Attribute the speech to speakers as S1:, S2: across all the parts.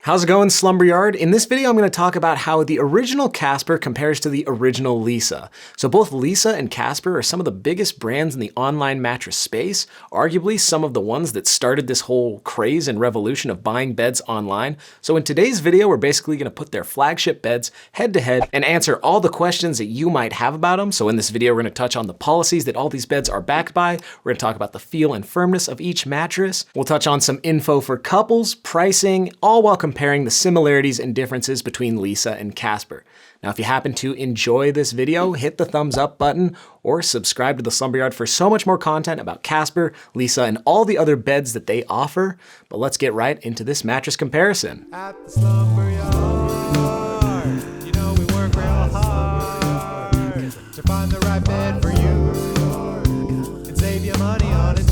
S1: How's it going, Slumber Yard? In this video, I'm going to talk about how the original Casper compares to the original Leesa. So both Leesa and Casper are some of the biggest brands in the online mattress space, arguably some of the ones that started this whole craze and revolution of buying beds online. So in today's video, we're basically going to put their flagship beds head to head and answer all the questions that you might have about them. So in this video, we're going to touch on the policies that all these beds are backed by. We're going to talk about the feel and firmness of each mattress. We'll touch on some info for couples, pricing, all while comparing the similarities and differences between Leesa and Casper. Now, if you happen to enjoy this video, hit the thumbs up button or subscribe to the Slumber Yard for so much more content about Casper, Leesa, and all the other beds that they offer. But let's get right into this mattress comparison.
S2: At the Slumber Yard, you know we work real hard to find the right bed for you and save you money on it.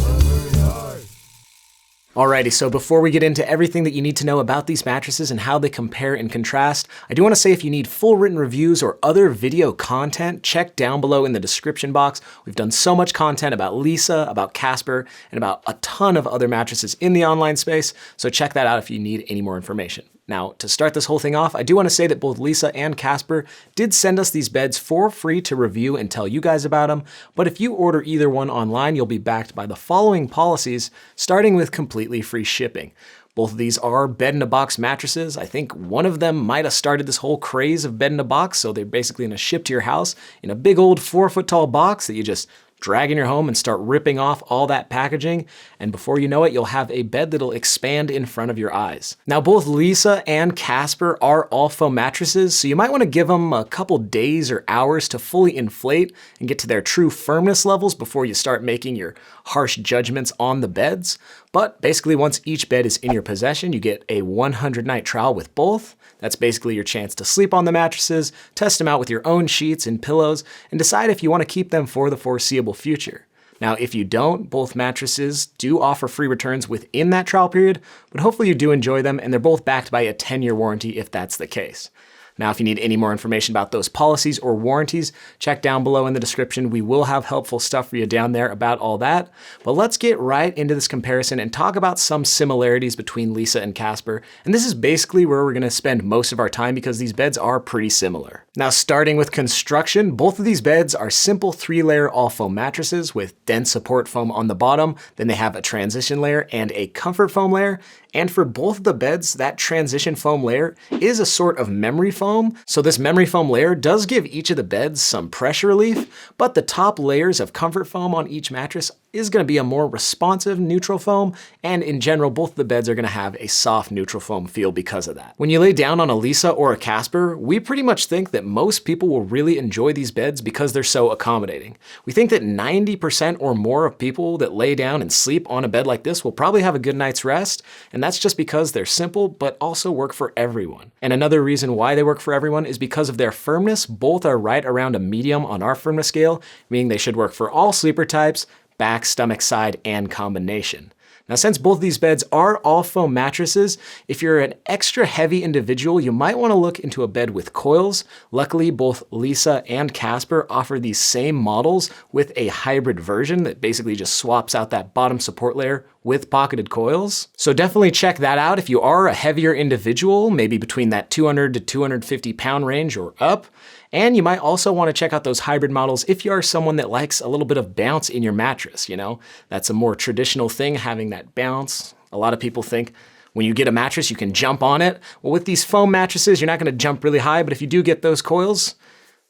S1: Alrighty, so before we get into everything that you need to know about these mattresses and how they compare and contrast, I do want to say if you need full written reviews or other video content, check down below in the description box. We've done so much content about Leesa, about Casper, and about a ton of other mattresses in the online space, so check that out if you need any more information. Now, to start this whole thing off, I do want to say that both Leesa and Casper did send us these beds for free to review and tell you guys about them, but if you order either one online, you'll be backed by the following policies, starting with completely free shipping. Both of these are bed-in-a-box mattresses. I think one of them might have started this whole craze of bed-in-a-box, so they're basically gonna ship to your house in a big old 4-foot-tall box that you just drag in your home and start ripping off all that packaging, and before you know it, you'll have a bed that'll expand in front of your eyes. Now, both Leesa and Casper are all foam mattresses, so you might want to give them a couple days or hours to fully inflate and get to their true firmness levels before you start making your harsh judgments on the beds. But basically, once each bed is in your possession, you get a 100-night trial with both. That's basically your chance to sleep on the mattresses, test them out with your own sheets and pillows, and decide if you want to keep them for the foreseeable future. Now, if you don't, both mattresses do offer free returns within that trial period, but hopefully you do enjoy them, and they're both backed by a 10-year warranty if that's the case. Now, if you need any more information about those policies or warranties, check down below in the description. We will have helpful stuff for you down there about all that. But let's get right into this comparison and talk about some similarities between Leesa and Casper. And this is basically where we're gonna spend most of our time because these beds are pretty similar. Now, starting with construction, both of these beds are simple 3-layer all-foam mattresses with dense support foam on the bottom. Then they have a transition layer and a comfort foam layer. And for both of the beds, that transition foam layer is a sort of memory foam. So this memory foam layer does give each of the beds some pressure relief, but the top layers of comfort foam on each mattress is going to be a more responsive neutral foam, and in general, both of the beds are going to have a soft neutral foam feel because of that. When you lay down on a Leesa or a Casper, we pretty much think that most people will really enjoy these beds because they're so accommodating. We think that 90% or more of people that lay down and sleep on a bed like this will probably have a good night's rest, and that's just because they're simple, but also work for everyone. And another reason why they work for everyone is because of their firmness. Both are right around a medium on our firmness scale, meaning they should work for all sleeper types, back, stomach, side, and combination. Now, since both of these beds are all foam mattresses, if you're an extra heavy individual, you might want to look into a bed with coils. Luckily, both Leesa and Casper offer these same models with a hybrid version that basically just swaps out that bottom support layer with pocketed coils. So definitely check that out if you are a heavier individual, maybe between that 200 to 250 pound range or up. And you might also want to check out those hybrid models if you are someone that likes a little bit of bounce in your mattress, you know? That's a more traditional thing, having that bounce. A lot of people think when you get a mattress, you can jump on it. Well, with these foam mattresses, you're not going to jump really high, but if you do get those coils,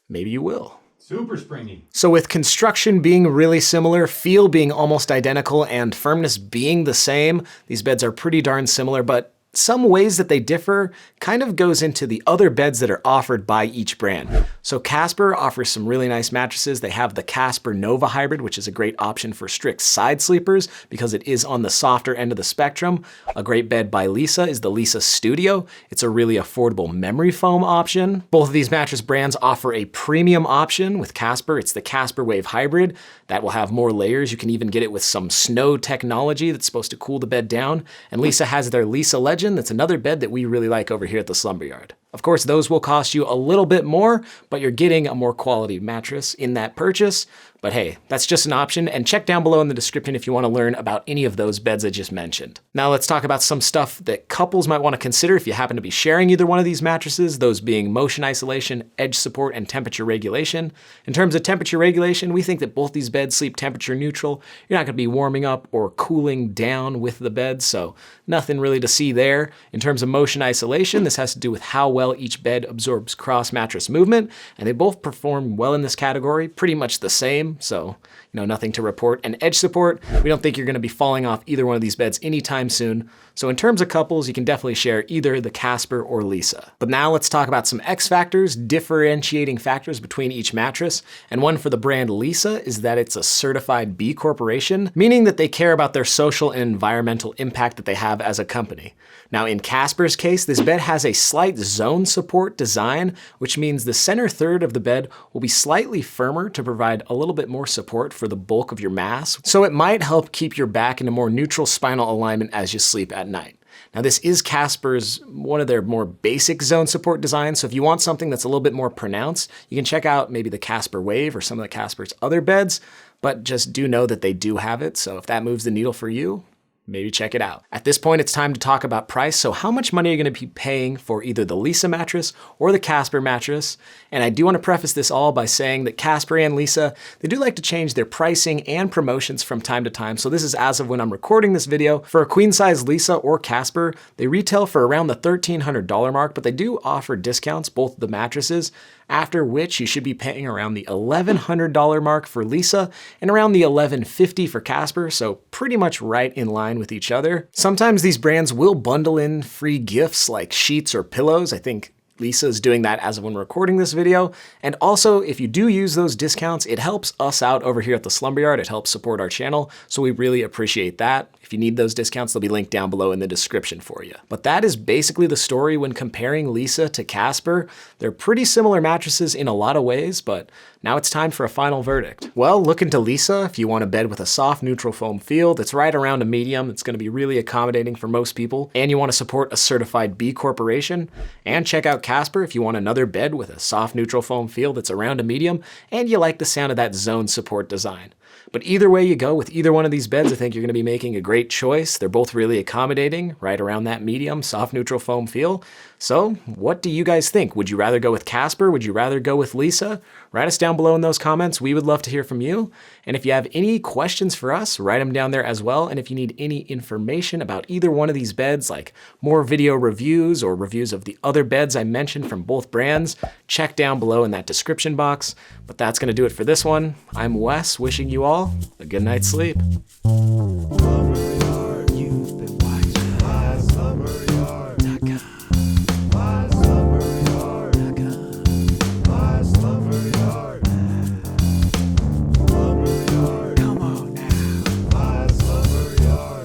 S1: maybe you will.
S2: Super springy.
S1: So with construction being really similar, feel being almost identical, and firmness being the same, these beds are pretty darn similar, but some ways that they differ kind of goes into the other beds that are offered by each brand. So Casper offers some really nice mattresses. They have the Casper Nova Hybrid, which is a great option for strict side sleepers because it is on the softer end of the spectrum. A great bed by Leesa is the Leesa Studio. It's a really affordable memory foam option. Both of these mattress brands offer a premium option. With Casper, it's the Casper Wave Hybrid. That will have more layers. You can even get it with some snow technology that's supposed to cool the bed down. And Leesa has their Leesa Legend. That's another bed that we really like over here at the Slumber Yard. Of course, those will cost you a little bit more, but you're getting a more quality mattress in that purchase. But hey, that's just an option, and check down below in the description if you want to learn about any of those beds I just mentioned. Now let's talk about some stuff that couples might want to consider if you happen to be sharing either one of these mattresses, those being motion isolation, edge support, and temperature regulation. In terms of temperature regulation, we think that both these beds sleep temperature neutral. You're not going to be warming up or cooling down with the bed, so nothing really to see there. In terms of motion isolation, this has to do with how well each bed absorbs cross-mattress movement, and they both perform well in this category, pretty much the same. So, nothing to report. And edge support, we don't think you're going to be falling off either one of these beds anytime soon. So in terms of couples, you can definitely share either the Casper or Leesa. But now let's talk about some X factors, differentiating factors between each mattress. And one for the brand Leesa is that it's a certified B Corporation, meaning that they care about their social and environmental impact that they have as a company. Now in Casper's case, this bed has a slight zone support design, which means the center third of the bed will be slightly firmer to provide a little bit more support for the bulk of your mass. So it might help keep your back in a more neutral spinal alignment as you sleep at night. Now this is Casper's, one of their more basic zone support designs, so if you want something that's a little bit more pronounced, you can check out maybe the Casper Wave or some of the Casper's other beds, but just do know that they do have it, so if that moves the needle for you, maybe check it out. At this point, it's time to talk about price. So how much money are you going to be paying for either the Leesa mattress or the Casper mattress? And I do want to preface this all by saying that Casper and Leesa, they do like to change their pricing and promotions from time to time. So this is as of when I'm recording this video. For a queen size Leesa or Casper, they retail for around the $1,300 mark, but they do offer discounts, both the mattresses, after which you should be paying around the $1,100 mark for Leesa and around the $1,150 for Casper, so pretty much right in line with each other. Sometimes these brands will bundle in free gifts like sheets or pillows. I think Leesa is doing that as of when we're recording this video. And also, if you do use those discounts, it helps us out over here at the Slumber Yard. It helps support our channel, so we really appreciate that. If you need those discounts, they'll be linked down below in the description for you. But that is basically the story when comparing Leesa to Casper. They're pretty similar mattresses in a lot of ways, but now it's time for a final verdict. Well, look into Leesa if you want a bed with a soft neutral foam feel that's right around a medium. It's going to be really accommodating for most people, and you want to support a certified B Corporation. And check out Casper if you want another bed with a soft neutral foam feel that's around a medium, and you like the sound of that zone support design. But either way you go with either one of these beds, I think you're going to be making a great choice. They're both really accommodating, right around that medium, soft neutral foam feel. So what do you guys think? Would you rather go with Casper? Would you rather go with Leesa? Write us down below in those comments. We would love to hear from you. And if you have any questions for us, write them down there as well. And if you need any information about either one of these beds, like more video reviews or reviews of the other beds I mentioned from both brands, check down below in that description box. But that's going to do it for this one. I'm Wes, wishing you all a good night's sleep.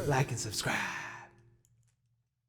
S2: Like and subscribe.